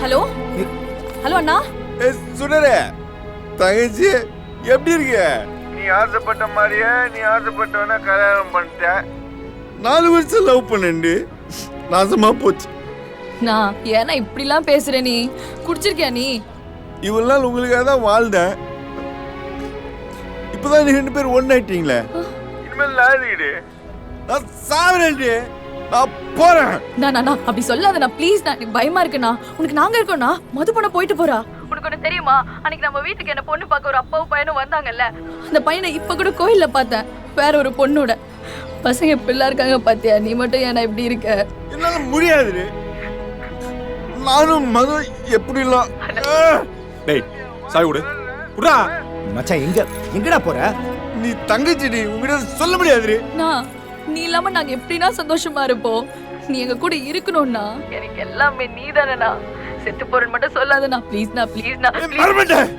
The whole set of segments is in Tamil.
ஹலோ ஹலோ அண்ணா. சுடரே தங்கச்சி எப்படி இருக்க? நீ ஆசைப்பட்ட மாதிரியே நீ ஆசைப்பட்டவன கல்யாணம் பண்ணிட்ட. 4 வருஷம் லவ் பண்ணு நாசமா போச்சு. நான் ஏன்னா இப்படிலாம் பேசுற? நீ குடிச்சிருக்கியா? நீ இவ்வளவு நாள் உங்களுக்காக தான் வாழ்ந்தேன். இப்பதான் நீ 2 பேரும் ஒண்ணாயிட்டீங்களே. இனிமேல் லாரிடு நான் சாவரேன்டி. நான் போறேன். நான் அப்படி சொல்லாதண்ணா ப்ளீஸ். நான் எனக்கு பயமா இருக்குண்ணா. உனக்கு நாங்க இருக்கோம்ண்ணா. மது பண்ண போயிட்டு போறா. உனக்கு ஒண்ணு தெரியுமா? அன்னைக்கு நம்ம வீட்டுக்கு என்ன பொண்ணு பார்க்க ஒரு அப்பாவும் பையனும் வந்தாங்கல்ல. அந்த பையனை இப்ப கூட கோயில்ல பார்த்தேன், வேற ஒரு பொண்ணோட. பசங்க பிள்ளை இருக்காங்க பாத்தியா? நீ மட்டும் ஏன்னா இப்படி இருக்க? என்னால முடியாது. நானும் மது எப்படிலாம். டேய் சாய் விடு குடா மச்சான். எங்கடா போற? நீ தங்கச்சிடி, உங்ககிட்ட சொல்ல முடியாது. நான் நீ இல்லாம நாங்க எப்படின்னா சந்தோஷமா இருப்போம். நீ எங்க கூட இருக்கணும்னா எனக்கு எல்லாமே நீ தானேண்ணா. செத்து போறேன்னு மட்டும் சொல்லாதண்ணா ப்ளீஸ்ண்ணா ப்ளீஸ்ண்ணா. மறந்துட்டேன்.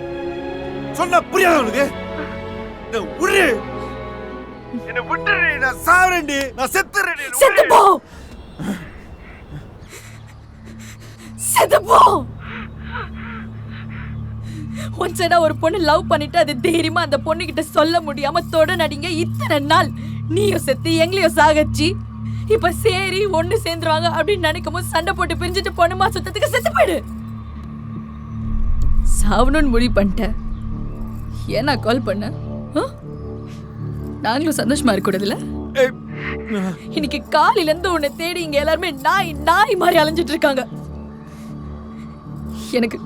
சொன்னா புரியாது உனக்கு? உரு என்ன விட்டுரு. நான் சாவரேன்டி. நான் செத்துறேன். செத்து போ. செத்து போ. ஒன் சைடா ஒரு பொண்ணு லவ் பண்ணிட்டு அது தைரியமா அந்த பொண்ணு கிட்ட சொல்ல முடியாம தொட நடிங்க இத்தனை நாள். நீயும் செத்து எங்களையும் சாகச்சி. இப்ப சரி ஒண்ணு சேர்ந்துருவாங்க அப்படின்னு நினைக்கும் போது சண்டை போட்டு பிரிஞ்சுட்டு பொண்ணுமா சுத்தத்துக்கு செத்து போயிடு. சாவணும்னு முடிவு பண்ணிட்டேன். ஏன்னா கால் பண்ண? நாங்களும் சந்தோஷமா இருக்கக்கூடாதுல்ல? இன்னைக்கு காலையில இருந்து உன்னை தேடி இங்க எல்லாருமே நாய் மாதிரி அலைஞ்சிட்டு இருக்காங்க. எனக்கு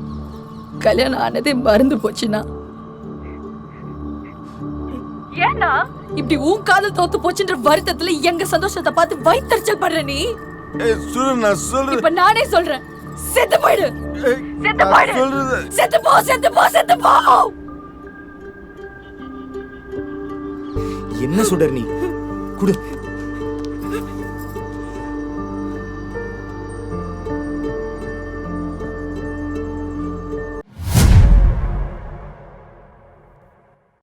கல்யாணம் ஆனதே மறந்து போச்சுன்னா ஏன்னா இப்படி உன் காதல் தோத்து போச்சுன்ற வருத்தத்துல எங்க சந்தோஷத்தை பார்த்து வயித்தறிச்சல் பண்ற நீ. நான் சொல்றேன். இப்ப நானே சொல்றேன், செத்து போயிடு. செத்து போயிடு. செத்து போ. செத்து போ. செத்து போ. என்ன சுடர் நீ? குடு